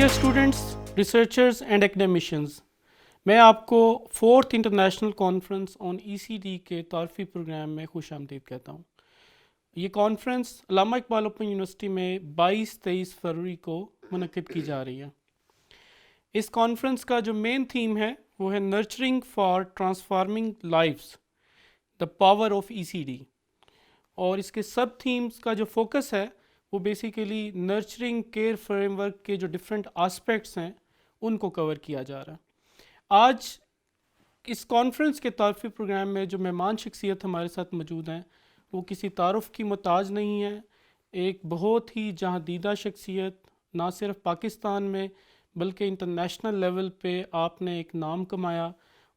Dear students, researchers and ایکڈیمیشنز، میں آپ کو 4th international conference on ECD کے تعارفی پروگرام میں خوش آمدید کہتا ہوں۔ یہ کانفرنس علامہ اقبال اوپن یونیورسٹی میں 22-23 فروری کو منعقد کی جا رہی ہے۔ اس کانفرنس کا جو مین تھیم ہے وہ ہے nurturing for transforming lives, the power of ECD، اور اس کے سب تھیمز کا جو فوکس ہے وہ basically nurturing care frame work کے جو ڈفرینٹ آسپیکٹس ہیں ان کو کور کیا جا رہا ہے۔ آج اس کانفرنس کے تعارفی پروگرام میں جو مہمان شخصیت ہمارے ساتھ موجود ہیں وہ کسی تعارف کی محتاج نہیں ہے، ایک بہت ہی جہاں دیدہ شخصیت، نہ صرف پاکستان میں بلکہ انٹرنیشنل لیول پہ آپ نے ایک نام کمایا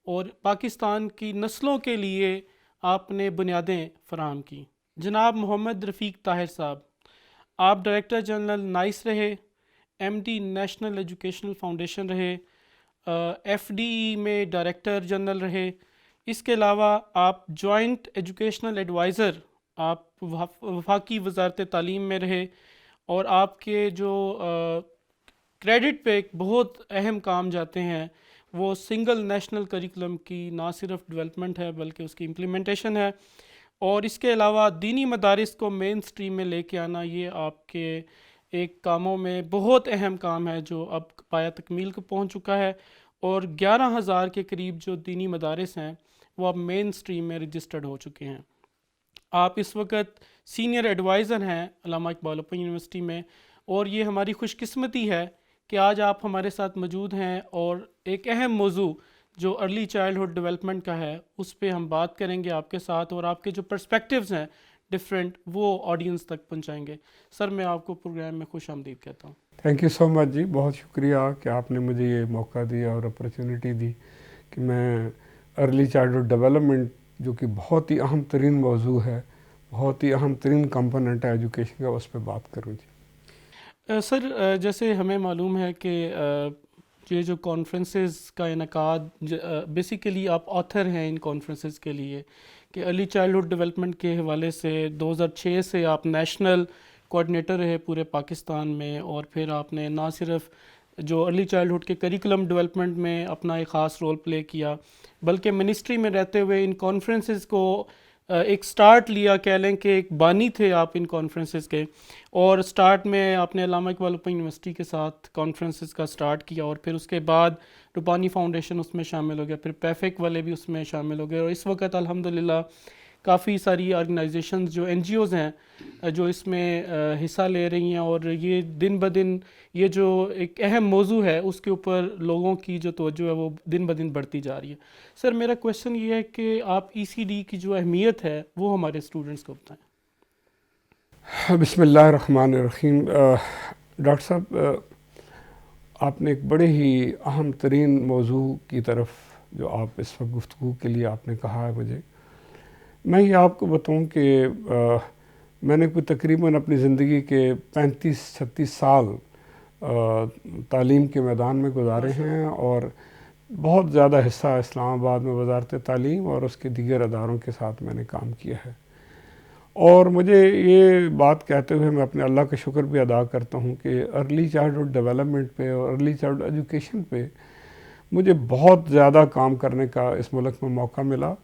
اور پاکستان کی نسلوں کے لیے آپ نے بنیادیں فراہم کی۔ جناب محمد رفیق طاہر صاحب، آپ ڈائریکٹر جنرل نائس رہے، MD نیشنل ایجوکیشنل فاؤنڈیشن رہے، FDE میں ڈائریکٹر جنرل رہے، اس کے علاوہ آپ جوائنٹ ایجوکیشنل ایڈوائزر آپ وفاقی وزارت تعلیم میں رہے، اور آپ کے جو کریڈٹ پہ ایک بہت اہم کام جاتے ہیں وہ سنگل نیشنل کریکولم کی نہ صرف ڈیولپمنٹ ہے بلکہ اس کی امپلیمنٹیشن ہے، اور اس کے علاوہ دینی مدارس کو مین سٹریم میں لے کے آنا یہ آپ کے ایک کاموں میں بہت اہم کام ہے جو اب پایہ تکمیل کو پہنچ چکا ہے، اور 11,000 کے قریب جو دینی مدارس ہیں وہ اب مین سٹریم میں رجسٹرڈ ہو چکے ہیں۔ آپ اس وقت سینئر ایڈوائزر ہیں علامہ اقبال اوپن یونیورسٹی میں، اور یہ ہماری خوش قسمتی ہے کہ آج آپ ہمارے ساتھ موجود ہیں، اور ایک اہم موضوع جو ارلی چائلڈہڈ ڈیولپمنٹ کا ہے اس پہ ہم بات کریں گے آپ کے ساتھ، اور آپ کے جو پرسپیکٹیوز ہیں ڈفرینٹ وہ آڈینس تک پہنچائیں گے۔ سر، میں آپ کو پروگرام میں خوش آمدید کہتا ہوں۔ تھینک یو سو مچ جی، بہت شکریہ کہ آپ نے مجھے یہ موقع دیا اور اپرچونٹی دی کہ میں ارلی چائلڈہڈ ڈیولپمنٹ جو کہ بہت ہی اہم ترین موضوع ہے، بہت ہی اہم ترین کمپوننٹ ہے ایجوکیشن کا، اس پہ بات کروں جی۔ سر، جیسے ہمیں معلوم ہے کہ یہ جو کانفرنسز کا انعقاد، بیسیکلی آپ آتھر ہیں ان کانفرنسز کے لیے، کہ ارلی چائلڈہڈ ڈیولپمنٹ کے حوالے سے 2006 سے آپ نیشنل کوآرڈینیٹر رہے پورے پاکستان میں، اور پھر آپ نے نہ صرف جو ارلی چائلڈہڈ کے کریکولم ڈیولپمنٹ میں اپنا ایک خاص رول پلے کیا بلکہ منسٹری میں رہتے ہوئے ان کانفرنسز کو ایک سٹارٹ لیا، کہہ لیں کہ ایک بانی تھے آپ ان کانفرنسز کے، اور سٹارٹ میں آپ نے علامہ اقبال اوپن یونیورسٹی کے ساتھ کانفرنسز کا سٹارٹ کیا، اور پھر اس کے بعد روبانی فاؤنڈیشن اس میں شامل ہو گیا، پھر پیفک والے بھی اس میں شامل ہو گئے، اور اس وقت الحمدللہ کافی ساری آرگنائزیشنز جو NGOs ہیں جو اس میں حصہ لے رہی ہیں، اور یہ دن بدن یہ جو ایک اہم موضوع ہے اس کے اوپر لوگوں کی جو توجہ ہے وہ دن بدن بڑھتی جا رہی ہے۔ سر، میرا کویشچن یہ ہے کہ آپ ECD کی جو اہمیت ہے وہ ہمارے اسٹوڈنٹس کو بتائیں۔ بسم اللہ الرحمن الرحیم۔ ڈاکٹر صاحب، آپ نے ایک بڑے ہی اہم ترین موضوع کی طرف جو آپ اس وقت گفتگو کے لیے آپ نے کہا ہے مجھے، میں یہ آپ کو بتاؤں کہ میں نے کوئی تقریباً اپنی زندگی کے 35-36 سال تعلیم کے میدان میں گزارے ہیں، اور بہت زیادہ حصہ اسلام آباد میں وزارت تعلیم اور اس کے دیگر اداروں کے ساتھ میں نے کام کیا ہے، اور مجھے یہ بات کہتے ہوئے میں اپنے اللہ کا شکر بھی ادا کرتا ہوں کہ ارلی چائلڈہڈ ڈیولپمنٹ پہ اور ارلی چائلڈ ایجوکیشن پہ مجھے بہت زیادہ کام کرنے کا اس ملک میں موقع ملا،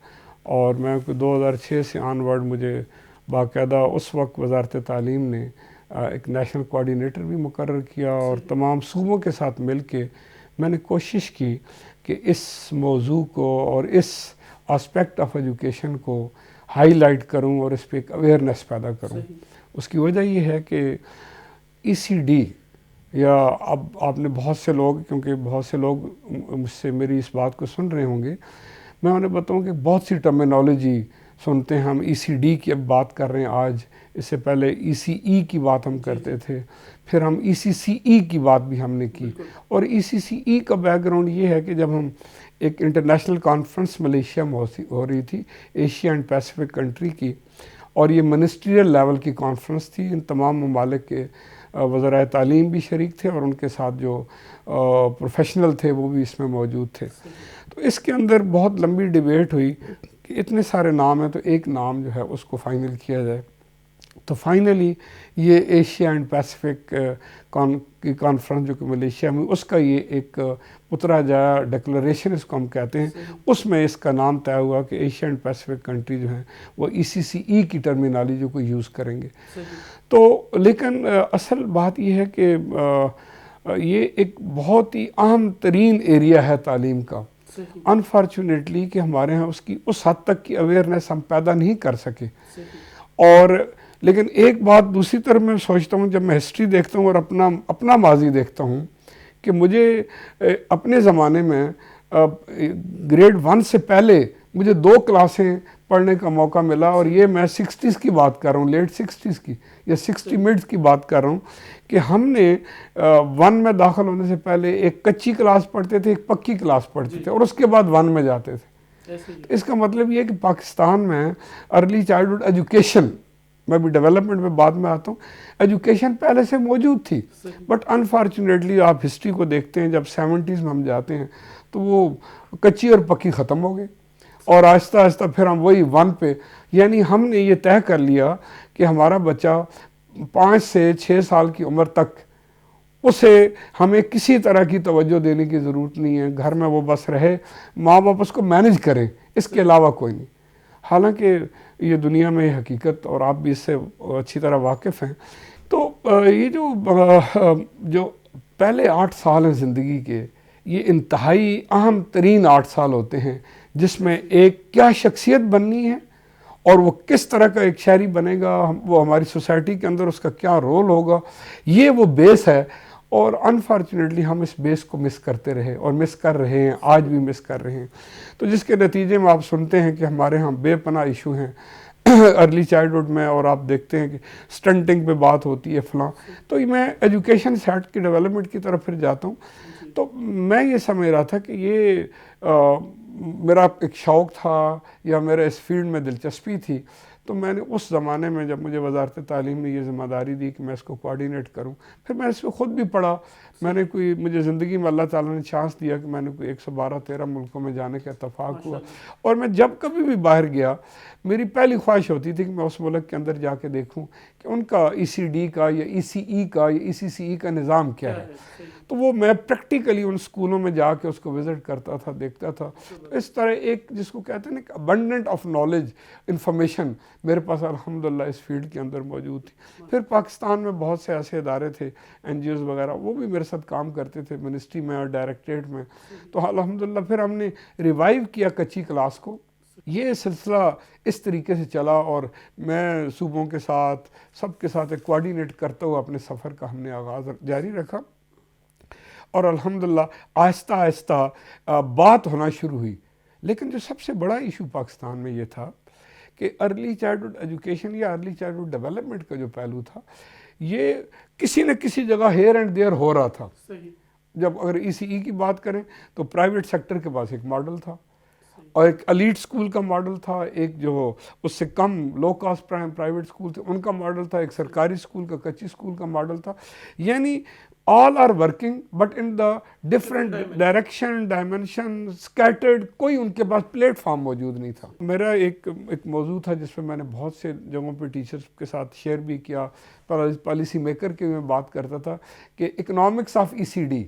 اور میں 2006 سے آن ورڈ مجھے باقاعدہ اس وقت وزارت تعلیم نے ایک نیشنل کوآرڈینیٹر بھی مقرر کیا، اور تمام صوبوں کے ساتھ مل کے میں نے کوشش کی کہ اس موضوع کو اور اس آسپیکٹ آف ایجوکیشن کو ہائی لائٹ کروں اور اس پہ ایک اویئرنیس پیدا کروں۔ اس کی وجہ یہ ہے کہ ECD، یا اب آپ نے بہت سے لوگ، کیونکہ بہت سے لوگ مجھ سے میری اس بات کو سن رہے ہوں گے، میں انہیں بتاؤں کہ بہت سی ٹرمینالوجی سنتے ہیں ہم ECD کی اب بات کر رہے ہیں آج، اس سے پہلے ECE کی بات ہم کرتے تھے، پھر ہم ECCE کی بات بھی ہم نے کی، اور ECCE کا بیک گراؤنڈ یہ ہے کہ جب ہم ایک انٹرنیشنل کانفرنس ملیشیا میں ہو رہی تھی، ایشیا اینڈ پیسیفک کنٹری کی، اور یہ منسٹریل لیول کی کانفرنس تھی، ان تمام ممالک کے وزرائے تعلیم بھی شریک تھے اور ان کے ساتھ جو پروفیشنل تھے وہ بھی اس میں موجود تھے۔ تو اس کے اندر بہت لمبی ڈیبیٹ ہوئی کہ اتنے سارے نام ہیں تو ایک نام جو ہے اس کو فائنل کیا جائے۔ تو فائنلی یہ ایشیا اینڈ پیسیفک کی کانفرنس جو کہ ملیشیا میں، اس کا یہ ایک پترا جایا ڈکلریشن اس کو ہم کہتے ہیں، اس میں اس کا نام طے ہوا کہ ایشیا اینڈ پیسیفک کنٹری جو ہیں وہ ECCE کی ٹرمینالوجی کو یوز کریں گے. تو لیکن اصل بات یہ ہے کہ یہ ایک بہت ہی اہم ترین ایریا ہے تعلیم کا. انفارچونیٹلی کہ ہمارے ہاں اس کی اس حد تک کی اویئرنیس ہم پیدا نہیں کر سکے. اور لیکن ایک بات دوسری طرف میں سوچتا ہوں، جب میں ہسٹری دیکھتا ہوں اور اپنا ماضی دیکھتا ہوں، کہ مجھے اپنے زمانے میں گریڈ 1 سے پہلے مجھے 2 کلاسیں پڑھنے کا موقع ملا، اور یہ میں 60s کی بات کر رہا ہوں، لیٹ 60s کی یا 60 مڈز کی بات کر رہا ہوں، کہ ہم نے 1 میں داخل ہونے سے پہلے ایک کچی کلاس پڑھتے تھے، ایک پکی کلاس پڑھتے تھے، اور اس کے بعد 1 میں جاتے تھے. اس کا مطلب یہ ہے کہ پاکستان میں ارلی چائلڈہڈ ایجوکیشن، میں بھی ڈیولپمنٹ میں بعد میں آتا ہوں، ایجوکیشن پہلے سے موجود تھی، بٹ انفارچونیٹلی آپ ہسٹری کو دیکھتے ہیں، جب 70s میں ہم جاتے ہیں تو وہ کچی اور پکی ختم ہو گئے، اور آہستہ آہستہ پھر ہم وہی 1 پہ، یعنی ہم نے یہ طے کر لیا کہ ہمارا بچہ 5 سے 6 سال کی عمر تک اسے ہمیں کسی طرح کی توجہ دینے کی ضرورت نہیں ہے، گھر میں وہ بس رہے، ماں باپ اس کو مینج کریں، اس کے علاوہ کوئی نہیں. حالانکہ یہ دنیا میں یہ حقیقت، اور آپ بھی اس سے اچھی طرح واقف ہیں. تو یہ جو پہلے 8 سال ہیں زندگی کے، یہ انتہائی اہم ترین 8 سال ہوتے ہیں، جس میں ایک کیا شخصیت بننی ہے، اور وہ کس طرح کا ایک شہری بنے گا، وہ ہماری سوسائٹی کے اندر اس کا کیا رول ہوگا، یہ وہ بیس ہے. اور انفارچونیٹلی ہم اس بیس کو مس کرتے رہے، اور مس کر رہے ہیں، آج بھی مس کر رہے ہیں. تو جس کے نتیجے میں آپ سنتے ہیں کہ ہمارے ہاں بے پناہ ایشو ہیں ارلی چائلڈہڈ میں، اور آپ دیکھتے ہیں کہ سٹنٹنگ پہ بات ہوتی ہے فلاں. تو میں ایجوکیشن سیٹ کی ڈیولپمنٹ کی طرف پھر جاتا ہوں. تو میں یہ سمجھ رہا تھا کہ یہ میرا ایک شوق تھا، یا میرا اس فیلڈ میں دلچسپی تھی. تو میں نے اس زمانے میں، جب مجھے وزارت تعلیم نے یہ ذمہ داری دی کہ میں اس کو کوآرڈینیٹ کروں، پھر میں اس کو خود بھی پڑھا. میں نے مجھے زندگی میں اللہ تعالیٰ نے چانس دیا کہ میں نے کوئی 112-13 ملکوں میں جانے کا اتفاق ہوا. اور میں جب کبھی بھی باہر گیا، میری پہلی خواہش ہوتی تھی کہ میں اس ملک کے اندر جا کے دیکھوں کہ ان کا ECD کا یا ECE کا یا ECCE کا نظام کیا ہے. تو وہ میں پریکٹیکلی ان اسکولوں میں جا کے اس کو وزٹ کرتا تھا، دیکھتا تھا. تو اس طرح ایک جس کو کہتے ہیں نا ابنڈنٹ آف نالج، انفارمیشن میرے پاس الحمدللہ اس فیلڈ کے اندر موجود تھی. پھر پاکستان میں بہت سے ایسے ادارے تھے، NGOs وغیرہ، وہ بھی میرے ساتھ کام کرتے تھے منسٹری میں اور ڈائریکٹریٹ میں. تو الحمدللہ پھر ہم نے ریوائیو کیا کچی کلاس کو. یہ سلسلہ اس طریقے سے چلا، اور میں صوبوں کے ساتھ سب کے ساتھ ایک کوآرڈینیٹ کرتا ہوا اپنے سفر کا ہم نے آغاز جاری رکھا. اور الحمدللہ آہستہ آہستہ بات ہونا شروع ہوئی. لیکن جو سب سے بڑا ایشو پاکستان میں یہ تھا کہ ارلی چائلڈہڈ ایجوکیشن یا ارلی چائلڈہڈ ڈیولپمنٹ کا جو پہلو تھا، یہ کسی نہ کسی جگہ ہیئر اینڈ دیئر ہو رہا تھا. جب اگر ECE کی بات کریں تو پرائیویٹ سیکٹر کے پاس ایک ماڈل تھا، اور ایک ایلیٹ اسکول کا ماڈل تھا، ایک جو اس سے کم لو کاسٹ پرائیویٹ اسکول تھے ان کا ماڈل تھا، ایک سرکاری اسکول کا کچی اسکول کا ماڈل تھا. یعنی all are working but in the different direction, dimension, scattered. کوئی ان کے پاس پلیٹ فارم موجود نہیں تھا. میرا ایک موضوع تھا جس پہ میں نے بہت سے جگہوں پہ ٹیچرز کے ساتھ شیئر بھی کیا، پالیسی میکر کے میں بات کرتا تھا کہ economics of ECD،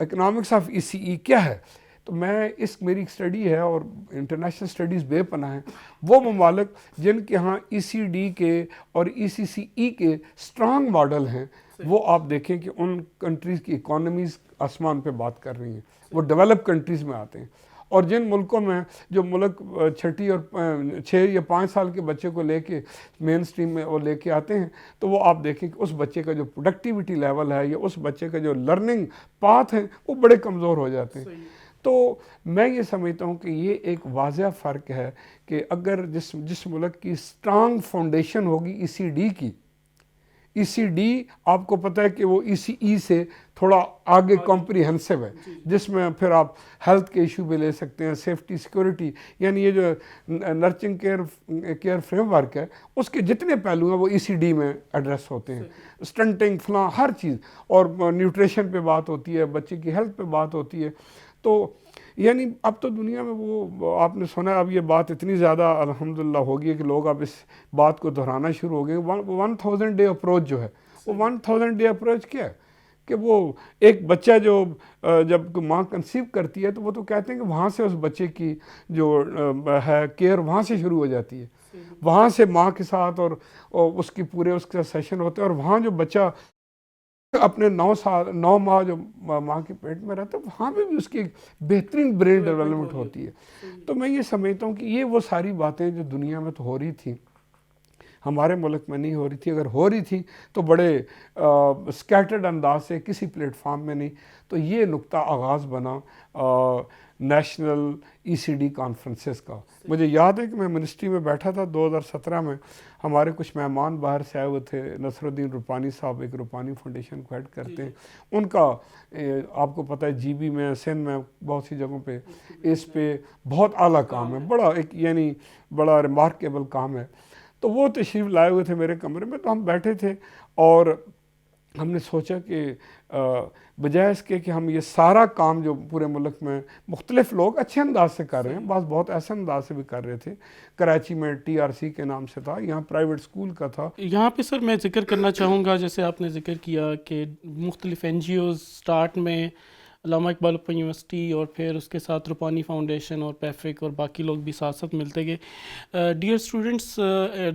economics of ECE کیا ہے. تو میں میری ایک اسٹڈی ہے، اور انٹرنیشنل اسٹڈیز بے پناہ ہیں، وہ ممالک جن کے ہاں ECD کے اور ECCE کے اسٹرانگ ماڈل ہیں، وہ آپ دیکھیں کہ ان کنٹریز کی اکانومیز آسمان پہ بات کر رہی ہیں، وہ ڈیولپ کنٹریز میں آتے ہیں. اور جن ملکوں میں جو ملک 6 یا 5 سال کے بچے کو لے کے مین اسٹریم میں وہ لے کے آتے ہیں، تو وہ آپ دیکھیں کہ اس بچے کا جو پروڈکٹیوٹی لیول ہے یا اس بچے کا جو لرننگ پاتھ ہیں وہ بڑے کمزور ہو جاتے ہیں. تو میں یہ سمجھتا ہوں کہ یہ ایک واضح فرق ہے کہ اگر جس ملک کی اسٹرانگ فاؤنڈیشن ہوگی ECD کی، ECD آپ کو پتہ ہے کہ وہ ECE سے تھوڑا آگے کمپریہنسو ہے، جس میں پھر آپ ہیلتھ کے ایشو بھی لے سکتے ہیں، سیفٹی سیکورٹی، یعنی یہ جو نرچنگ کیئر فریم ورک ہے اس کے جتنے پہلو ہیں وہ ECD میں ایڈریس ہوتے ہیں. سٹنٹنگ فلاں ہر چیز، اور نیوٹریشن پہ بات ہوتی ہے، بچے کی ہیلتھ پہ بات ہوتی ہے. تو یعنی اب تو دنیا میں وہ آپ نے سنا ہے، اب یہ بات اتنی زیادہ الحمدللہ ہو گئی ہے کہ لوگ اب اس بات کو دہرانا شروع ہو گئے. 1000 ڈے اپروچ جو ہے وہ 1000 ڈے اپروچ کیا ہے کہ وہ ایک بچہ جو جب ماں کنسیو کرتی ہے تو وہ تو کہتے ہیں کہ وہاں سے اس بچے کی جو ہے کیئر وہاں سے شروع ہو جاتی ہے، وہاں سے ماں کے ساتھ اور اس کی پورے اس کا سیشن ہوتے ہیں، اور وہاں جو بچہ اپنے 9 ماہ جو ماں کے پیٹ میں رہتا ہے وہاں پہ بھی اس کی ایک بہترین برین ڈیولپمنٹ ہوتی ہے. تو میں یہ سمجھتا ہوں کہ یہ وہ ساری باتیں جو دنیا میں تو ہو رہی تھیں ہمارے ملک میں نہیں ہو رہی تھی، اگر ہو رہی تھی تو بڑے سکیٹرڈ انداز سے کسی پلیٹ فارم میں نہیں. تو یہ نقطہ آغاز بنا نیشنل ECD کانفرنسز کا. مجھے یاد ہے کہ میں منسٹری میں بیٹھا تھا 2017 میں، ہمارے کچھ مہمان باہر سے آئے ہوئے تھے، نصر الدین روپانی صاحب ایک روپانی فاؤنڈیشن کو ہیڈ کرتے ہیں، ان کا آپ کو پتہ ہے GB میں سندھ میں بہت سی جگہوں پہ اس پہ بہت اعلیٰ کام ہے، بڑا ایک یعنی بڑا ریمارکیبل کام ہے. تو وہ تشریف لائے ہوئے تھے میرے کمرے میں، تو ہم بیٹھے تھے اور ہم نے سوچا کہ بجائے اس کے کہ ہم یہ سارا کام جو پورے ملک میں مختلف لوگ اچھے انداز سے کر رہے ہیں، بعض بہت ایسے انداز سے بھی کر رہے تھے، کراچی میں TRC کے نام سے تھا، یہاں پرائیویٹ اسکول کا تھا. یہاں پہ سر میں ذکر کرنا چاہوں گا، جیسے آپ نے ذکر کیا کہ مختلف NGOs سٹارٹ میں علامہ اقبال اوپن یونیورسٹی اور پھر اس کے ساتھ روپانی فاؤنڈیشن اور پیفک اور باقی لوگ بھی ساتھ ساتھ ملتے گئے. ڈیئر اسٹوڈنٹس،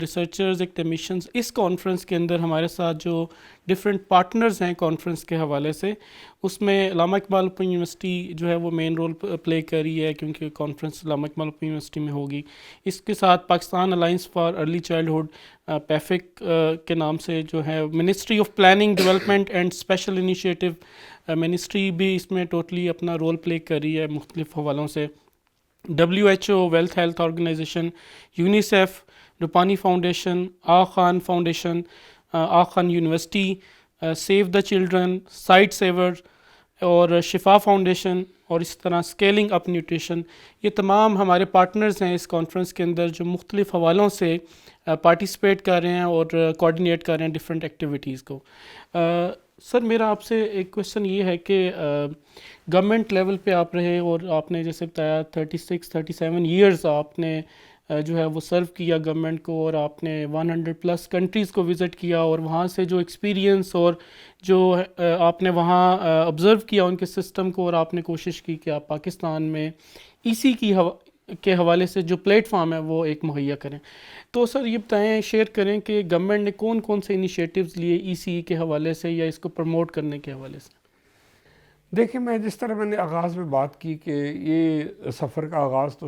ریسرچرز، ایکڈیمیشنز، اس کانفرنس کے اندر ہمارے ساتھ جو ڈفرینٹ پارٹنرز ہیں کانفرنس کے حوالے سے، اس میں علامہ اقبال اوپن یونیورسٹی جو ہے وہ مین رول پلے کر رہی ہے کیونکہ کانفرنس علامہ اقبال اوپن یونیورسٹی میں ہوگی. اس کے ساتھ Pakistan alliance for early childhood پیفک کے نام سے جو ہے ministry of planning development and special initiative ministry بھی اس میں ٹوٹلی اپنا رول پلے کر رہی ہے مختلف حوالوں سے. WHO world health organization, UNICEF, Rupani foundation, Aga Khan foundation, Aga Khan university, save the children, sight saver اور شفا فاؤنڈیشن، اور اس طرح اسکیلنگ اپ نیوٹریشن، یہ تمام ہمارے پارٹنرز ہیں اس کانفرنس کے اندر جو مختلف حوالوں سے پارٹیسپیٹ کر رہے ہیں اور کوآرڈینیٹ کر رہے ہیں ڈفرینٹ ایکٹیویٹیز کو. سر میرا آپ سے ایک کویشچن یہ ہے کہ گورنمنٹ لیول پہ آپ رہے اور آپ نے جیسے بتایا 36-37 ایئرز آپ نے جو ہے وہ سرو کیا گورنمنٹ کو، اور آپ نے 100+ کنٹریز کو وزٹ کیا، اور وہاں سے جو ایکسپیرینس اور جو آپ نے وہاں آبزرو کیا ان کے سسٹم کو، اور آپ نے کوشش کی کہ آپ پاکستان میں EC کے حوالے سے جو پلیٹ فارم ہے وہ ایک مہیا کریں. تو سر یہ بتائیں، شیئر کریں کہ گورنمنٹ نے کون کون سے انیشیٹوز لیے EC کے حوالے سے یا اس کو پروموٹ کرنے کے حوالے سے؟ دیکھیں، میں جس طرح میں نے آغاز میں بات کی کہ یہ سفر کا آغاز تو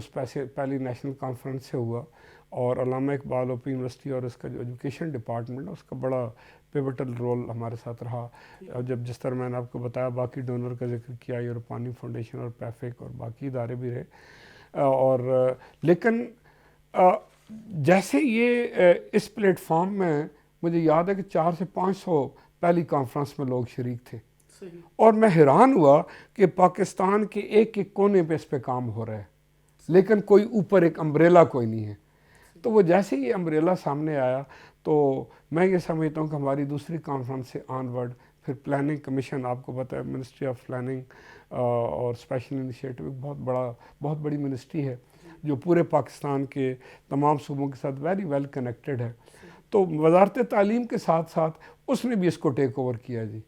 پہلی نیشنل کانفرنس سے ہوا، اور علامہ اقبال اوپن یونیورسٹی اور اس کا جو ایجوکیشن ڈپارٹمنٹ ہے اس کا بڑا پیوٹل رول ہمارے ساتھ رہا. اور جب جس طرح میں نے آپ کو بتایا باقی ڈونر کا ذکر کیا، یہ روپانی فاؤنڈیشن اور پیفک اور باقی ادارے بھی رہے. اور لیکن جیسے یہ اس پلیٹ فارم میں مجھے یاد ہے کہ 400 سے 500 پہلی کانفرنس میں لوگ شریک تھے، اور میں حیران ہوا کہ پاکستان کے ایک ایک کونے پہ اس پہ کام ہو رہا ہے، لیکن کوئی اوپر ایک امبریلا کوئی نہیں ہے. تو وہ جیسے یہ امبریلا سامنے آیا تو میں یہ سمجھتا ہوں کہ ہماری دوسری کانفرنس سے آن ورڈ پھر پلاننگ کمیشن، آپ کو پتہ ہے منسٹری آف پلاننگ اور اسپیشل انیشیٹو ایک بہت بڑی منسٹری ہے جو پورے پاکستان کے تمام صوبوں کے ساتھ ویری ویل کنیکٹڈ ہے. تو وزارت تعلیم کے ساتھ ساتھ اس نے بھی اس کو ٹیک اوور کیا جی.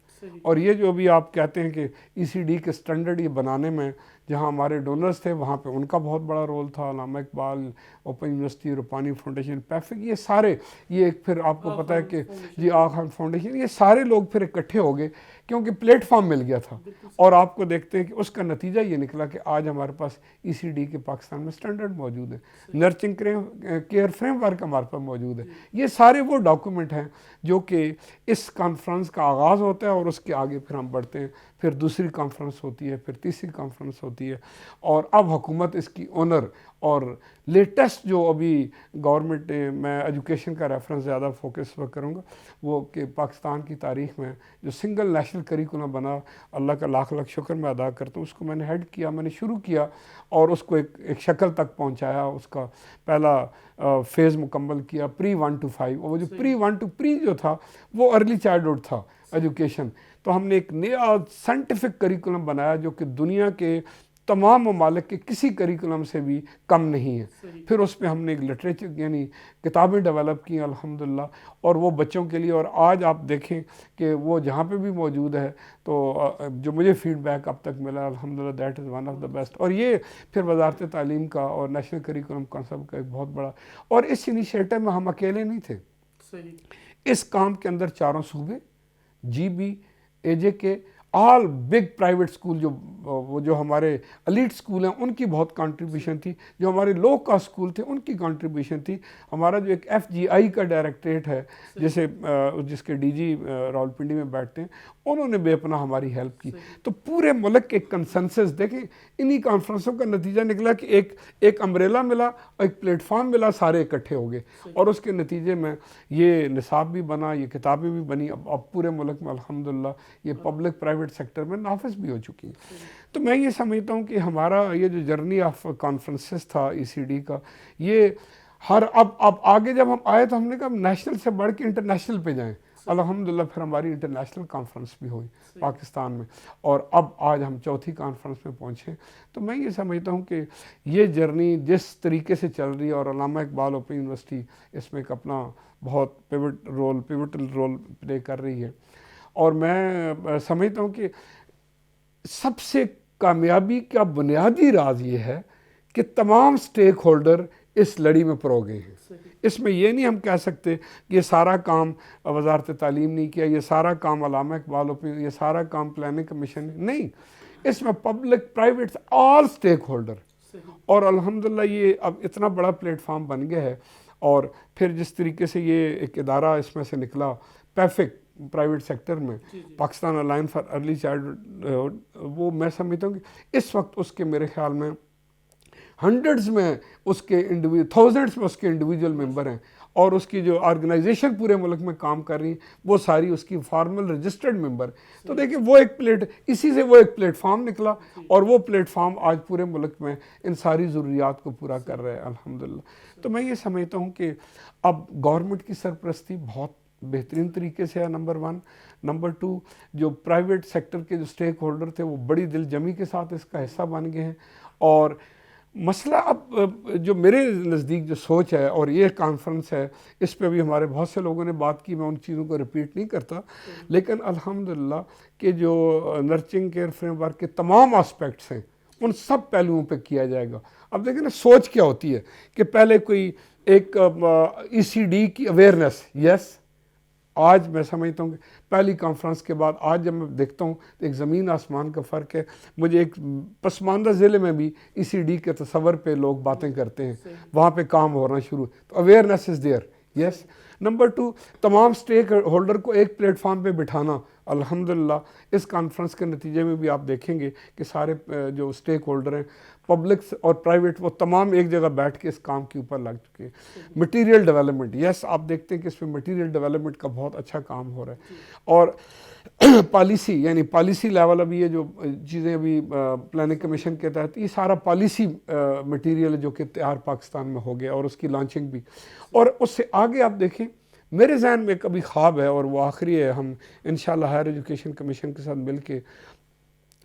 اور یہ جو بھی آپ کہتے ہیں کہ ECD کے سٹینڈرڈ یہ بنانے میں جہاں ہمارے ڈونرز تھے وہاں پہ ان کا بہت بڑا رول تھا، Allama Iqbal open university, Rupani foundation, پیفک، یہ سارے، یہ ایک پھر آپ کو پتہ ہے کہ جی آغا خان فاؤنڈیشن، یہ سارے لوگ پھر اکٹھے ہو گئے کیونکہ پلیٹ فارم مل گیا تھا. اور آپ کو دیکھتے ہیں کہ اس کا نتیجہ یہ نکلا کہ آج ہمارے پاس ECD کے پاکستان میں سٹینڈرڈ موجود ہے، نرچنگ کیئر فریم ورک ہمارے پاس موجود ہے. یہ سارے وہ ڈاکومنٹ ہیں جو کہ اس کانفرنس کا آغاز ہوتا ہے، اور اس کے آگے پھر ہم بڑھتے ہیں، پھر دوسری کانفرنس ہوتی ہے، پھر تیسری کانفرنس ہوتی ہے، اور اب حکومت اس کی اونر. اور لیٹسٹ جو ابھی گورنمنٹ نے، میں ایجوکیشن کا ریفرنس زیادہ فوکس کروں گا، وہ کہ پاکستان کی تاریخ میں جو سنگل نیشنل کریکولم بنا، اللہ کا لاکھ لاکھ شکر میں ادا کرتا ہوں، اس کو میں نے ہیڈ کیا، میں نے شروع کیا اور اس کو ایک شکل تک پہنچایا. اس کا پہلا فیز مکمل کیا پری 1 to 5، اور وہ جو پری 1 to پری جو تھا وہ ارلی چائلڈہڈ تھا ایجوکیشن. تو ہم نے ایک نیا سائنٹیفک کریکولم بنایا جو کہ دنیا کے تمام ممالک کے کسی کریکولم سے بھی کم نہیں ہے. پھر اس پہ ہم نے ایک لٹریچر یعنی کتابیں ڈیولپ کی الحمدللہ, اور وہ بچوں کے لیے, اور آج آپ دیکھیں کہ وہ جہاں پہ بھی موجود ہے تو جو مجھے فیڈ بیک اب تک ملا الحمدللہ that is one of the best. اور یہ پھر وزارت تعلیم کا اور نیشنل کریکولم کونسل کا ایک بہت بڑا, اور اس انیشیٹو میں ہم اکیلے نہیں تھے. اس کام کے اندر 4 صوبے, جی بی, اے جے کے, آل بگ پرائیویٹ اسکول, جو ہمارے ایلیٹ اسکول ہیں ان کی بہت کنٹریبیوشن تھی, جو ہمارے لو کاسٹ اسکول تھے ان کی کنٹریبیوشن تھی. ہمارا جو ایک ایف جی آئی کا ڈائریکٹریٹ ہے جس کے ڈی جی راولپنڈی میں بیٹھتے ہیں, انہوں نے بے پناہ ہماری ہیلپ کی. تو پورے ملک کے کنسنسس دیکھیں, انہی کانفرنسوں کا نتیجہ نکلا کہ ایک امبریلا ملا, ایک پلیٹ فارم ملا, سارے اکٹھے ہو گئے, اور اس کے نتیجے میں یہ نصاب بھی بنا, یہ کتابیں بھی بنی. اب پورے ملک میں الحمدللہ یہ پبلک پرائیویٹ سیکٹر میں نافذ بھی ہو چکی ہیں. تو میں یہ سمجھتا ہوں کہ ہمارا یہ جو جرنی آف کانفرنسز تھا ای سی ڈی کا, یہ اب آگے جب ہم آئے تو ہم نے کہا نیشنل سے بڑھ کے انٹرنیشنل پہ جائیں. الحمدللہ پھر ہماری انٹرنیشنل کانفرنس بھی ہوئی پاکستان میں, اور اب آج ہم چوتھی کانفرنس میں پہنچے. تو میں یہ سمجھتا ہوں کہ یہ جرنی جس طریقے سے چل رہی ہے, اور علامہ اقبال اوپن یونیورسٹی اس میں ایک اپنا بہت پیوٹل رول پلے کر رہی ہے. اور میں سمجھتا ہوں کہ سب سے کامیابی کا بنیادی راز یہ ہے کہ تمام سٹیک ہولڈر اس لڑی میں پرو گئے ہیں. اس میں یہ نہیں ہم کہہ سکتے کہ یہ سارا کام وزارت تعلیم نہیں کیا, یہ سارا کام علامہ اقبال اوپن, یہ سارا کام پلاننگ کمیشن نہیں. اس میں پبلک پرائیویٹ آل سٹیک ہولڈر, اور الحمدللہ یہ اب اتنا بڑا پلیٹ فارم بن گیا ہے. اور پھر جس طریقے سے یہ ایک ادارہ اس میں سے نکلا پیفک پرائیویٹ سیکٹر میں, Pakistan alliance for early childhood, وہ میں سمجھتا ہوں کہ اس وقت اس کے میرے خیال میں ہنڈریڈز میں اس کے تھاؤزنڈز میں اس کے انڈیویجول ممبر ہیں, اور اس کی جو آرگنائزیشن پورے ملک میں کام کر رہی ہیں وہ ساری اس کی فارمل رجسٹرڈ ممبر. تو دیکھیں وہ اسی سے وہ ایک پلیٹ فارم نکلا, اور وہ پلیٹ فارم آج پورے ملک میں ان ساری ضروریات کو پورا کر رہے ہیں الحمدللہ. تو میں یہ سمجھتا ہوں کہ اب گورنمنٹ کی سرپرستی بہت بہترین طریقے سے ہے, نمبر 1. نمبر 2, جو پرائیویٹ سیکٹر کے جو سٹیک ہولڈر تھے وہ بڑی دل جمی کے ساتھ اس کا حصہ بن گئے ہیں. اور مسئلہ اب جو میرے نزدیک جو سوچ ہے, اور یہ کانفرنس ہے, اس پہ بھی ہمارے بہت سے لوگوں نے بات کی, میں ان چیزوں کو ریپیٹ نہیں کرتا, لیکن الحمدللہ کہ جو نرچرنگ کیئر فریم ورک کے تمام آسپیکٹس ہیں ان سب پہلوؤں پہ کیا جائے گا. اب دیکھیں نا سوچ کیا ہوتی ہے کہ پہلے کوئی ایک ای سی ڈی کی اویئرنیس, یس آج میں سمجھتا ہوں کہ پہلی کانفرنس کے بعد آج جب میں دیکھتا ہوں تو ایک زمین آسمان کا فرق ہے. مجھے ایک پسماندہ ضلع میں بھی ای سی ڈی کے تصور پہ لوگ باتیں کرتے ہیں, وہاں پہ کام ہونا شروع, تو awareness is there, yes. Number 2, تمام سٹیک ہولڈر کو ایک پلیٹ فارم پہ بٹھانا. الحمدللہ اس کانفرنس کے نتیجے میں بھی آپ دیکھیں گے کہ سارے جو سٹیک ہولڈر ہیں پبلک اور پرائیویٹ, وہ تمام ایک جگہ بیٹھ کے اس کام کے اوپر لگ چکے ہیں. مٹیریل ڈیولپمنٹ, یس آپ دیکھتے ہیں کہ اس میں مٹیریل ڈیولپمنٹ کا بہت اچھا کام ہو رہا ہے. اور پالیسی, یعنی پالیسی لیول, ابھی یہ جو چیزیں ابھی پلاننگ کمیشن کے تحت یہ سارا پالیسی مٹیریل جو کہ تیار پاکستان میں ہو گیا, اور اس کی لانچنگ بھی. اور اس سے آگے آپ دیکھیں میرے ذہن میں کبھی خواب ہے, اور وہ آخری ہے, ہم انشاءاللہ ہائر ایجوکیشن کمیشن کے ساتھ مل کے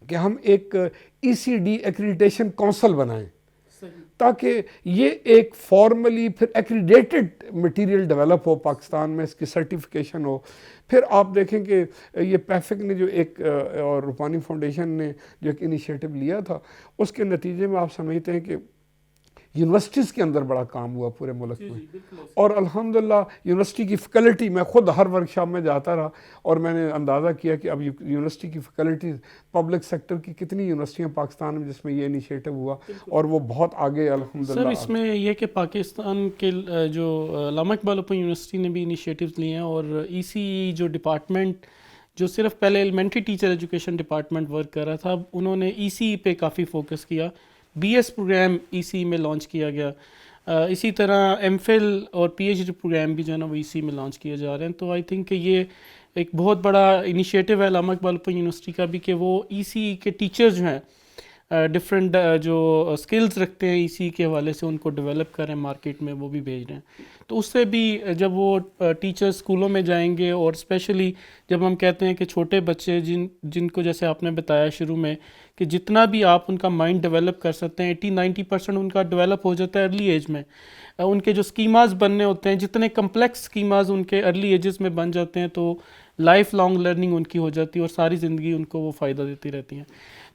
کہ ہم ایک ای سی ڈی ایکریڈیٹیشن کونسل بنائیں, تاکہ یہ ایک فارملی پھر ایکریڈیٹڈ مٹیریل ڈیولپ ہو پاکستان میں, اس کی سرٹیفیکیشن ہو. پھر آپ دیکھیں کہ یہ پیفک نے جو ایک اور روپانی فاؤنڈیشن نے جو ایک انیشیٹو لیا تھا, اس کے نتیجے میں آپ سمجھتے ہیں کہ یونیورسٹیز کے اندر بڑا کام ہوا پورے ملک میں. اور الحمدللہ یونیورسٹی کی فیکلٹی, میں خود ہر ورکشاپ میں جاتا رہا, اور میں نے اندازہ کیا کہ اب یونیورسٹی کی فیکلٹیز پبلک سیکٹر کی کتنی یونیورسٹیاں پاکستان میں جس میں یہ انیشیٹو ہوا, اور وہ بہت آگے الحمدللہ. سر اس میں یہ کہ پاکستان کے جو علامہ اقبال اوپن یونیورسٹی نے بھی انیشیٹوز لیے ہیں, اور ای سی جو ڈپارٹمنٹ جو صرف پہلے elementary teacher education department work کر رہا تھا, انہوں نے ای سی پہ کافی فوکس کیا. بی ایس پروگرام ای سی میں لانچ کیا گیا, اسی طرح ایم فل اور پی ایچ ڈی پروگرام بھی جو ہے نا وہ ای سی میں لانچ کیے جا رہے ہیں. تو آئی تھنک کہ یہ ایک بہت بڑا انیشیٹو ہے علامہ اقبال اوپن یونیورسٹی کا بھی, کہ وہ ای سی کے ٹیچر جو ہیں ڈفرینٹ جو اسکلز رکھتے ہیں اسی کے حوالے سے ان کو ڈیولپ کریں مارکیٹ میں، وہ بھی بھیج رہے ہیں. تو اس سے بھی جب وہ ٹیچر اسکولوں میں جائیں گے، اور اسپیشلی جب ہم کہتے ہیں کہ چھوٹے بچے جن کو جیسے آپ نے بتایا شروع میں کہ جتنا بھی آپ ان کا مائنڈ ڈیولپ کر سکتے ہیں 80-90% ان کا ڈیولپ ہو جاتا ہے ارلی ایج میں. ان کے جو اسکیماز بننے ہوتے ہیں، جتنے کمپلیکس اسکیماز ان کے ارلی ایجز میں بن جاتے ہیں، تو لائف لانگ لرننگ ان کی ہو جاتی ہے اور ساری زندگی ان کو وہ فائدہ دیتی رہتی ہیں.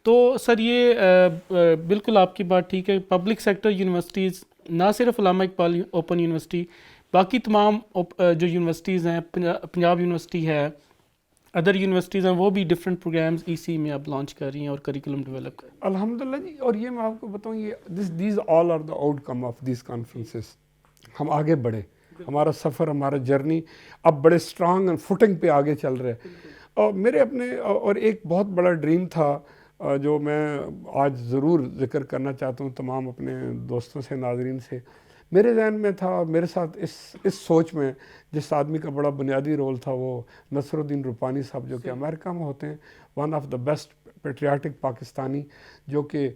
تو سر یہ بالکل آپ کی بات ٹھیک ہے. پبلک سیکٹر یونیورسٹیز، نہ صرف علامہ اقبال اوپن یونیورسٹی، باقی تمام جو یونیورسٹیز ہیں، پنجاب یونیورسٹی ہے، ادر یونیورسٹیز ہیں، وہ بھی ڈفرینٹ پروگرامز ای سی میں اب لانچ کر رہی ہیں اور کریکولم ڈیولپ کر رہی ہیں. الحمدللہ جی. اور یہ میں آپ کو بتاؤں، یہ these all are the outcome of these conferences. ہم آگے بڑھے، ہمارا سفر، ہمارا جرنی اب بڑے اسٹرانگ فوٹنگ پہ آگے چل رہے ہیں. اور میرے اپنے اور ایک بہت بڑا ڈریم تھا جو میں آج ضرور ذکر کرنا چاہتا ہوں تمام اپنے دوستوں سے، ناظرین سے. میرے ذہن میں تھا، میرے ساتھ اس سوچ میں جس آدمی کا بڑا بنیادی رول تھا، وہ نصر الدین روپانی صاحب، جو کہ امریکہ میں ہوتے ہیں، one of the best patriotic Pakistani, جو کہ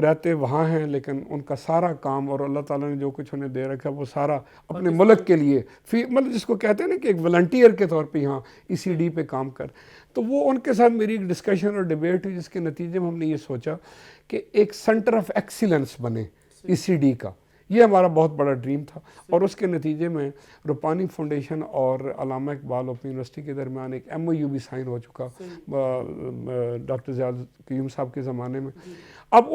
رہتے وہاں ہیں لیکن ان کا سارا کام اور اللہ تعالیٰ نے جو کچھ انہیں دے رکھا وہ سارا اپنے ملک کے لیے، مطلب جس کو کہتے ہیں نا کہ ایک والنٹیئر کے طور پہ یہاں ای سی ڈی پہ کام کر. تو وہ ان کے ساتھ میری ایک ڈسکشن اور ڈیبیٹ ہوئی، جس کے نتیجے میں ہم نے یہ سوچا کہ ایک سینٹر آف ایکسیلنس بنے ای سی ڈی کا. یہ ہمارا بہت بڑا ڈریم تھا. اور اس کے نتیجے میں روپانی فاؤنڈیشن اور علامہ اقبال اوپن یونیورسٹی کے درمیان ایک ایم او یو بھی سائن ہو چکا ڈاکٹر زیاد قیوم صاحب کے زمانے میں. اب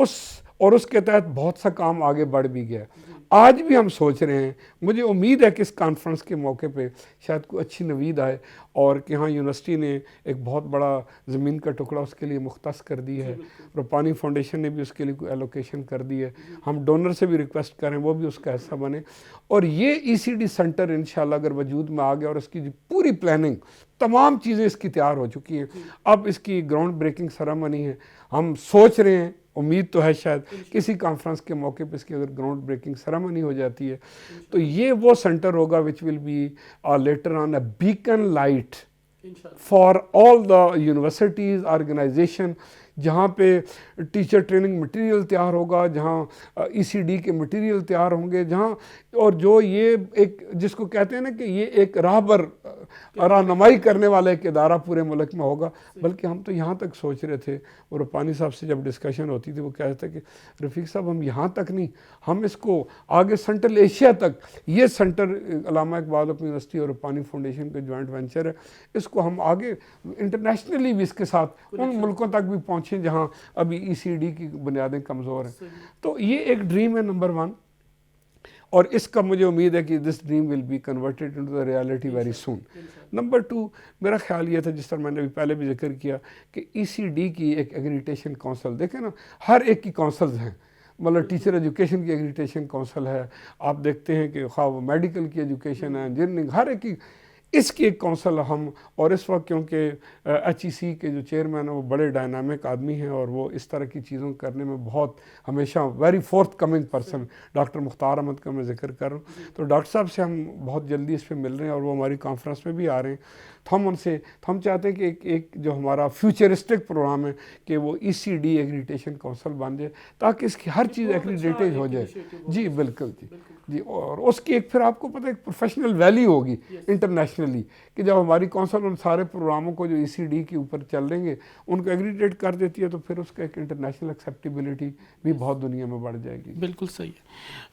اس کے تحت بہت سا کام آگے بڑھ بھی گیا. آج بھی ہم سوچ رہے ہیں، مجھے امید ہے کہ اس کانفرنس کے موقع پہ شاید کوئی اچھی نوید آئے، اور کہ ہاں یونیورسٹی نے ایک بہت بڑا زمین کا ٹکڑا اس کے لیے مختص کر دی ہے. روپانی فاؤنڈیشن نے بھی اس کے لیے کوئی ایلوکیشن کر دی ہے. ہم ڈونر سے بھی ریکویسٹ کریں وہ بھی اس کا حصہ بنے. اور یہ ای سی ڈی سینٹر انشاءاللہ اگر وجود میں آ گیا، اور اس کی پوری پلاننگ، تمام چیزیں اس کی تیار ہو چکی ہیں. اب اس کی گراؤنڈ بریکنگ سیریمنی ہے. ہم سوچ رہے ہیں، امید تو ہے شاید کسی کانفرنس کے موقع پہ اس کی اگر گراؤنڈ بریکنگ سیریمنی ہو جاتی ہے تو یہ وہ سینٹر ہوگا which will be later on a beacon light for all the universities organisation, جہاں پہ ٹیچر ٹریننگ مٹیریل تیار ہوگا، جہاں ای سی ڈی کے مٹیریل تیار ہوں گے، جہاں اور جو یہ ایک جس کو کہتے ہیں نا کہ یہ ایک راہبر رہنمائی کرنے والا ایک ادارہ پورے ملک میں ہوگا. بلکہ ہم تو یہاں تک سوچ رہے تھے، اور روپانی صاحب سے جب ڈسکشن ہوتی تھی وہ کہتے تھے کہ رفیق صاحب ہم یہاں تک نہیں، ہم اس کو آگے سینٹرل ایشیا تک، یہ سینٹر علامہ اقبال اوپن یونیورسٹی اور روپانی فاؤنڈیشن کا جوائنٹ وینچر ہے، اس کو ہم آگے انٹرنیشنلی بھی اس کے ساتھ ان ملکوں تک بھی پہنچیں جہاں ابھی ای سی ڈی کی بنیادیں کمزور ہیں. تو یہ ایک ڈریم ہے نمبر 1، اور اس کا مجھے امید ہے کہ this dream will be converted into the reality very soon. Number 2، میرا خیال یہ تھا، جس طرح میں نے پہلے بھی ذکر کیا، کہ ای سی ڈی کی ایک ایگریٹیشن کونسل، دیکھیں نا ہر ایک کی کونسلز ہیں، مطلب ٹیچر ایجوکیشن کی ایگریٹیشن کونسل ہے، آپ دیکھتے ہیں کہ خواہ وہ میڈیکل کی ایجوکیشن ہے، انجینئرنگ، ہر ایک کی اس کی ایک کونسل ہم. اور اس وقت کیونکہ ایچ ای سی کے جو چیئرمین ہیں وہ بڑے ڈائنامک آدمی ہیں، اور وہ اس طرح کی چیزوں کرنے میں بہت ہمیشہ very forthcoming person doctor Mukhtar Ahmed کا میں ذکر کر رہا ہوں. تو ڈاکٹر صاحب سے ہم بہت جلدی اس پہ مل رہے ہیں، اور وہ ہماری کانفرنس میں بھی آ رہے ہیں. تو ہم ان سے ہم چاہتے ہیں کہ ایک جو ہمارا فیوچرسٹک پروگرام ہے کہ وہ ای سی ڈی ایگریٹیشن کونسل بن جائے، تاکہ اس کی ہر چیز ایگریٹیڈ ہو جائے. جی بالکل جی. اور اس کی ایک پھر آپ کو پتہ ایک پروفیشنل ویلیو ہوگی انٹرنیشنلی، کہ جب ہماری کونسل ان سارے پروگراموں کو جو ای سی ڈی کے اوپر چل رہیں گے ان کو ایگریڈیٹ کر دیتی ہے، تو پھر اس کا ایک انٹرنیشنل ایکسیپٹیبلٹی بھی بہت دنیا میں بڑھ جائے گی. بالکل صحیح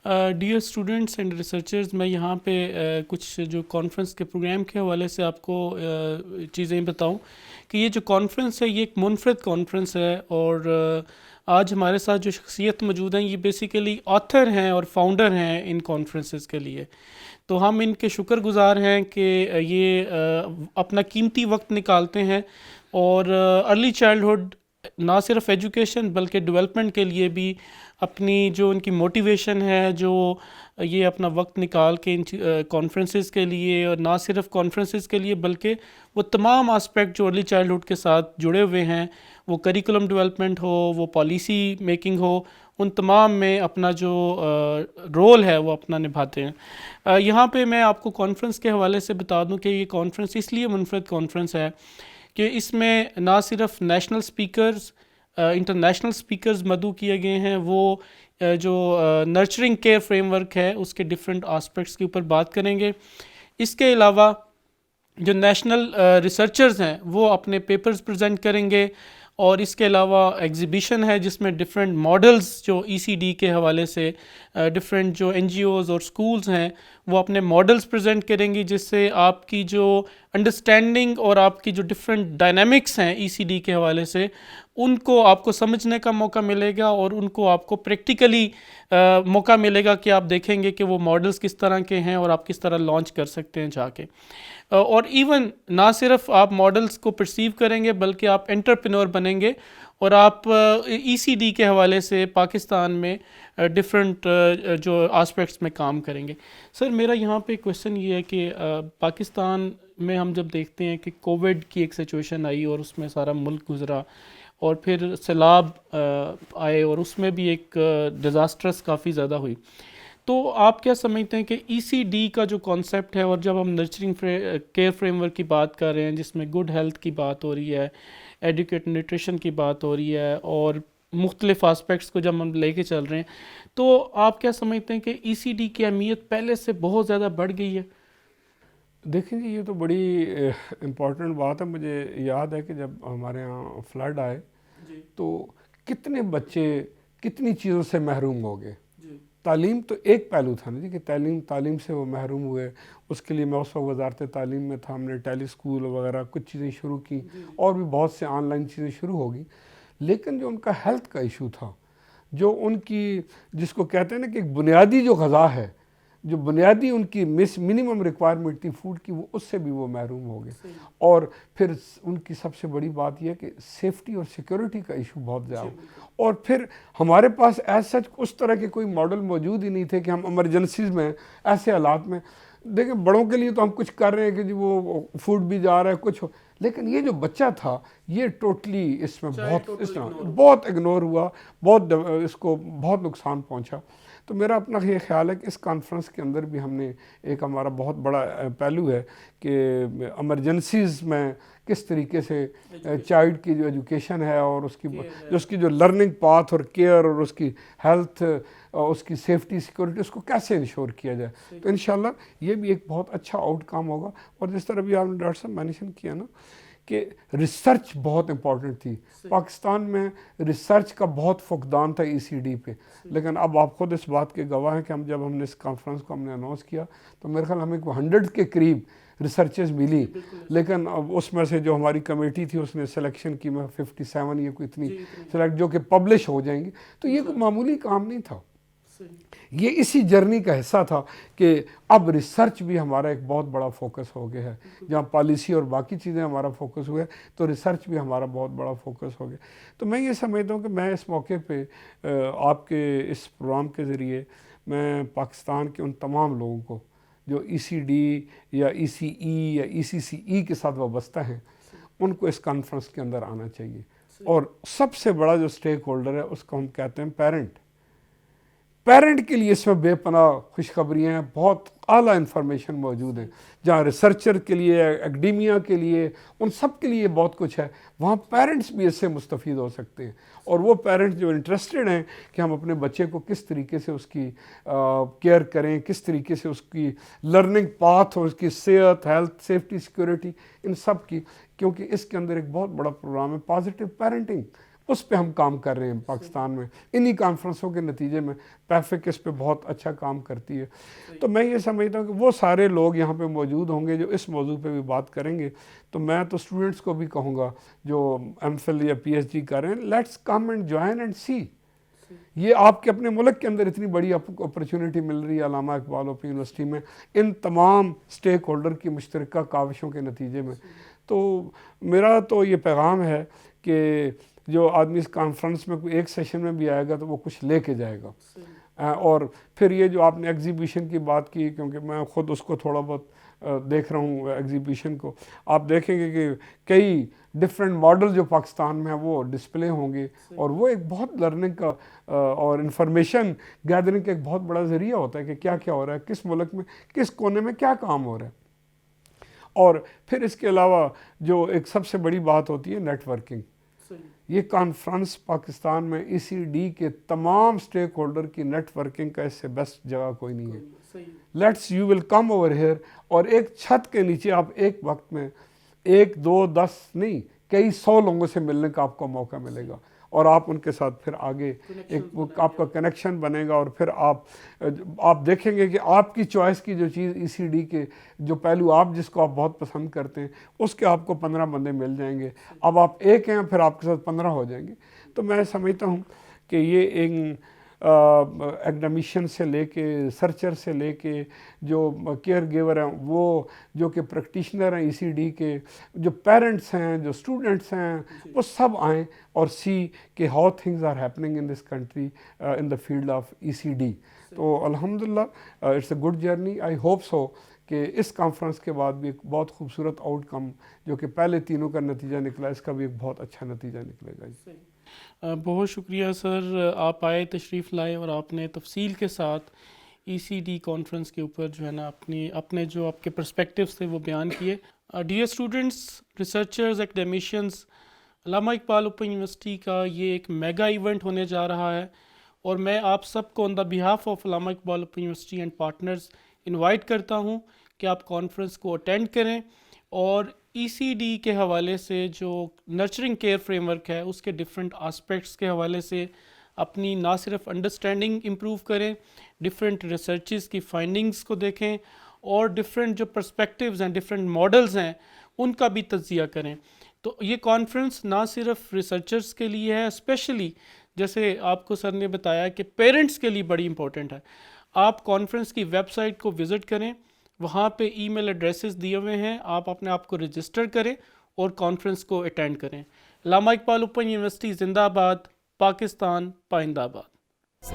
ہے. ڈیئر اسٹوڈنٹس اینڈ ریسرچرز، میں یہاں پہ کچھ جو کانفرنس کے پروگرام کے حوالے سے آپ کو چیزیں بتاؤں کہ یہ جو کانفرنس ہے یہ ایک منفرد کانفرنس ہے، اور آج ہمارے ساتھ جو شخصیت موجود ہیں یہ بیسیکلی آتھر ہیں اور فاؤنڈر ہیں ان کانفرنسز کے لیے. تو ہم ان کے شکر گزار ہیں کہ یہ اپنا قیمتی وقت نکالتے ہیں، اور ارلی چائلڈہڈ نہ صرف ایجوکیشن بلکہ ڈیولپمنٹ کے لیے بھی اپنی جو ان کی موٹیویشن ہے، جو یہ اپنا وقت نکال کے ان کانفرنسز کے لیے، اور نہ صرف کانفرنسز کے لیے بلکہ وہ تمام آسپیکٹ جو ارلی چائلڈہڈ کے ساتھ جڑے ہوئے ہیں، وہ کریکولم ڈیولپمنٹ ہو، وہ پالیسی میکنگ ہو، ان تمام میں اپنا جو رول ہے وہ اپنا نبھاتے ہیں. یہاں پہ میں آپ کو کانفرنس کے حوالے سے بتا دوں کہ یہ کانفرنس اس لیے منفرد کانفرنس ہے کہ اس میں نہ صرف نیشنل اسپیکرز انٹرنیشنل سپیکرز مدعو کیے گئے ہیں، وہ جو نرچرنگ کیئر فریم ورک ہے اس کے ڈفرینٹ آسپیکٹس کے اوپر بات کریں گے. اس کے علاوہ جو نیشنل ریسرچرز ہیں وہ اپنے پیپرز پریزنٹ کریں گے، اور اس کے علاوہ ایگزیبیشن ہے جس میں ڈفرینٹ ماڈلز جو ای سی ڈی کے حوالے سے ڈفرینٹ جو این جی اوز اور اسکولز ہیں وہ اپنے ماڈلز پریزنٹ کریں گی، جس سے آپ کی جو انڈرسٹینڈنگ اور آپ کی جو ڈفرینٹ ڈائنامکس ہیں ای سی ڈی کے حوالے سے ان کو آپ کو سمجھنے کا موقع ملے گا، اور ان کو آپ کو پریکٹیکلی موقع ملے گا کہ آپ دیکھیں گے کہ وہ ماڈلز کس طرح کے ہیں اور آپ کس طرح لانچ کر سکتے ہیں جا کے. اور ایون نہ صرف آپ ماڈلز کو پرسیو کریں گے بلکہ آپ انٹرپرینور بنیں گے، اور آپ ای سی ڈی کے حوالے سے پاکستان میں ڈفرینٹ جو آسپیکٹس میں کام کریں گے. سر میرا یہاں پہ کویشچن یہ ہے کہ پاکستان میں ہم جب دیکھتے ہیں کہ کووڈ کی ایک سچویشن آئی اور اس میں سارا ملک گزرا، اور پھر سیلاب آئے اور اس میں بھی ایک ڈیزاسٹرس کافی زیادہ ہوئی، تو آپ کیا سمجھتے ہیں کہ ای سی ڈی کا جو کانسیپٹ ہے، اور جب ہم نرچرنگ کیئر فریم ورک کی بات کر رہے ہیں جس میں گڈ ہیلتھ کی بات ہو رہی ہے، ایڈوکیٹ نیوٹریشن کی بات ہو رہی ہے، اور مختلف آسپیکٹس کو جب ہم لے کے چل رہے ہیں، تو آپ کیا سمجھتے ہیں کہ ای سی ڈی کی اہمیت پہلے سے بہت زیادہ بڑھ گئی ہے؟ دیکھیں جی، یہ تو بڑی امپورٹنٹ بات ہے. مجھے یاد ہے کہ جب ہمارے ہاں فلڈ آئے تو کتنے بچے کتنی چیزوں سے محروم ہو گئے. تعلیم تو ایک پہلو تھا نا جی، کہ تعلیم سے وہ محروم ہوئے. اس کے لیے میں اس وقت وزارت تعلیم میں تھا، ہم نے ٹیلی اسکول وغیرہ کچھ چیزیں شروع کی، اور بھی بہت سے آن لائن چیزیں شروع ہو گئی. لیکن جو ان کا ہیلتھ کا ایشو تھا، جو ان کی جس کو کہتے ہیں نا کہ ایک بنیادی جو غذا ہے، جو بنیادی ان کی منیمم ریکوائرمنٹ تھی فوڈ کی، وہ اس سے بھی وہ محروم ہو گئے. اور پھر ان کی سب سے بڑی بات یہ ہے کہ سیفٹی اور سیکیورٹی کا ایشو بہت زیادہ. اور پھر ہمارے پاس ایز سچ اس طرح کے کوئی ماڈل موجود ہی نہیں تھے کہ ہم ایمرجنسیز میں ایسے حالات میں دیکھیں. بڑوں کے لیے تو ہم کچھ کر رہے ہیں کہ جی وہ فوڈ بھی جا رہا ہے کچھ ہو، لیکن یہ جو بچہ تھا یہ ٹوٹلی اس میں بہت اگنور ہوا، بہت اس کو بہت نقصان پہنچا. تو میرا اپنا یہ خیال ہے کہ اس کانفرنس کے اندر بھی ہم نے ایک ہمارا بہت بڑا پہلو ہے کہ ایمرجنسیز میں کس طریقے سے چائلڈ کی جو ایجوکیشن ہے اور اس کی جو لرننگ پاتھ اور کیئر اور اس کی ہیلتھ، اس کی سیفٹی سیکورٹی، اس کو کیسے انشور کیا جائے. تو انشاءاللہ یہ بھی ایک بہت اچھا آؤٹ کم ہوگا. اور جس طرح بھی آپ نے ڈاکٹر صاحب مینشن کیا نا کہ ریسرچ بہت امپورٹنٹ تھی. پاکستان میں ریسرچ کا بہت فقدان تھا ای سی ڈی پہ، لیکن اب آپ خود اس بات کے گواہ ہیں کہ جب ہم نے اس کانفرنس کو ہم نے اناؤنس کیا تو میرے خیال ہمیں 100 کے قریب ریسرچز ملی. لیکن اب اس میں سے جو ہماری کمیٹی تھی اس نے سلیکشن کی میں 57 یہ کوئی اتنی سلیکٹ جو کہ پبلش ہو جائیں گی. تو یہ کوئی معمولی کام نہیں تھا، یہ اسی جرنی کا حصہ تھا کہ اب ریسرچ بھی ہمارا ایک بہت بڑا فوکس ہو گیا ہے. جہاں پالیسی اور باقی چیزیں ہمارا فوکس ہوئے تو ریسرچ بھی ہمارا بہت بڑا فوکس ہو گیا. تو میں یہ سمجھتا ہوں کہ میں اس موقع پہ آپ کے اس پروگرام کے ذریعے میں پاکستان کے ان تمام لوگوں کو جو ای سی ڈی یا ای سی ای یا ای سی سی ای کے ساتھ وابستہ ہیں، ان کو اس کانفرنس کے اندر آنا چاہیے. اور سب سے بڑا جو سٹیک ہولڈر ہے اس کو ہم کہتے ہیں پیرنٹ کے لیے اس میں بے پناہ خوشخبریاں ہیں، بہت اعلیٰ انفارمیشن موجود ہیں. جہاں ریسرچر کے لیے، ایکڈیمیا کے لیے، ان سب کے لیے بہت کچھ ہے، وہاں پیرنٹس بھی اس سے مستفید ہو سکتے ہیں. اور وہ پیرنٹس جو انٹرسٹڈ ہیں کہ ہم اپنے بچے کو کس طریقے سے اس کی کیئر کریں، کس طریقے سے اس کی لرننگ پاتھ اور اس کی صحت، ہیلتھ، سیفٹی، سیکورٹی، ان سب کی، کیونکہ اس کے اندر ایک بہت بڑا پروگرام ہے پازیٹیو پیرنٹنگ، اس پہ ہم کام کر رہے ہیں پاکستان میں. انہی کانفرنسوں کے نتیجے میں پیفک اس پہ بہت اچھا کام کرتی ہے. تو میں یہ سمجھتا ہوں کہ وہ سارے لوگ یہاں پہ موجود ہوں گے جو اس موضوع پہ بھی بات کریں گے. تو میں تو اسٹوڈنٹس کو بھی کہوں گا جو ایم فل یا پی ایچ ڈی کر رہے ہیں، let's come and join and see. یہ آپ کے اپنے ملک کے اندر اتنی بڑی اپرچونٹی مل رہی ہے علامہ اقبال اوپن یونیورسٹی میں ان تمام سٹیک ہولڈر کی مشترکہ کاوشوں کے نتیجے میں. تو میرا تو یہ پیغام ہے کہ جو آدمی اس کانفرنس میں کوئی ایک سیشن میں بھی آئے گا تو وہ کچھ لے کے جائے گا. اور پھر یہ جو آپ نے ایگزیبیشن کی بات کی، کیونکہ میں خود اس کو تھوڑا بہت دیکھ رہا ہوں ایگزیبیشن کو، آپ دیکھیں گے کہ کئی ڈفرینٹ ماڈل جو پاکستان میں ہیں وہ ڈسپلے ہوں گے. اور وہ ایک بہت لرننگ کا اور انفارمیشن گیدرنگ کا ایک بہت بڑا ذریعہ ہوتا ہے کہ کیا کیا ہو رہا ہے، کس ملک میں کس کونے میں کیا کام ہو رہا ہے. اور پھر اس کے علاوہ جو ایک سب سے بڑی بات ہوتی ہے نیٹ ورکنگ. یہ کانفرنس پاکستان میں ECD کے تمام سٹیک ہولڈر کی نیٹ ورکنگ کا اس سے بیسٹ جگہ کوئی نہیں ہے. Let's you will come over here, اور ایک چھت کے نیچے آپ ایک وقت میں 1 2 10 نہیں کئی 100 لوگوں سے ملنے کا آپ کو موقع ملے گا, اور آپ ان کے ساتھ پھر آگے ایک آپ کا کنیکشن بنے گا, اور پھر آپ دیکھیں گے کہ آپ کی چوائس کی جو چیز ECD کے جو پہلو آپ جس کو آپ بہت پسند کرتے ہیں اس کے آپ کو 15 بندے مل جائیں گے. اب آپ ایک ہیں پھر آپ کے ساتھ 15 ہو جائیں گے. تو میں سمجھتا ہوں کہ یہ ایک ایکڈمیشین سے لے کے سرچر سے لے کے جو کیئر گیور ہیں, وہ جو کہ پریکٹیشنر ہیں ECD کے, جو پیرنٹس ہیں, جو اسٹوڈنٹس ہیں, وہ سب آئیں اور سی کہ how things are happening in this country in the field of ECD. تو الحمدللہ it's a good journey. I hope so کہ اس کانفرنس کے بعد بھی ایک بہت خوبصورت آؤٹ کم جو کہ پہلے تینوں کا نتیجہ نکلا, اس کا بھی ایک بہت اچھا نتیجہ نکلے گا. بہت شکریہ سر, آپ آئے, تشریف لائے, اور آپ نے تفصیل کے ساتھ ECD کانفرنس کے اوپر جو ہے نا اپنے جو آپ کے پرسپیکٹیوز تھے وہ بیان کیے. ڈیئر اسٹوڈنٹس, ریسرچرز, ایکڈیمیشینز, علامہ اقبال اوپن یونیورسٹی کا یہ ایک میگا ایونٹ ہونے جا رہا ہے, اور میں آپ سب کو آن دا behalf of Allama Iqbal open university and partners invite کرتا ہوں کہ آپ کانفرنس کو اٹینڈ کریں, اور ECD کے حوالے سے جو نرچرنگ کیئر فریم ورک ہے اس کے ڈفرینٹ آسپیکٹس کے حوالے سے اپنی نہ صرف انڈرسٹینڈنگ امپروو کریں, ڈفرینٹ ریسرچز کی فائنڈنگز کو دیکھیں, اور ڈفرینٹ جو پرسپیکٹیوز ہیں, ڈفرینٹ ماڈلز ہیں, ان کا بھی تجزیہ کریں. تو یہ کانفرنس نہ صرف ریسرچرز کے لیے ہے, اسپیشلی جیسے آپ کو سر نے بتایا کہ پیرنٹس کے لیے بڑی امپورٹنٹ ہے. آپ کانفرنس کی ویب سائٹ کو وزٹ کریں, وہاں پہ ای میل ایڈریسز دیے ہوئے ہیں, آپ اپنے آپ کو رجسٹر کریں اور کانفرنس کو اٹینڈ کریں. علامہ اقبال اوپن یونیورسٹی زندہ باد, پاکستان پائندہ باد.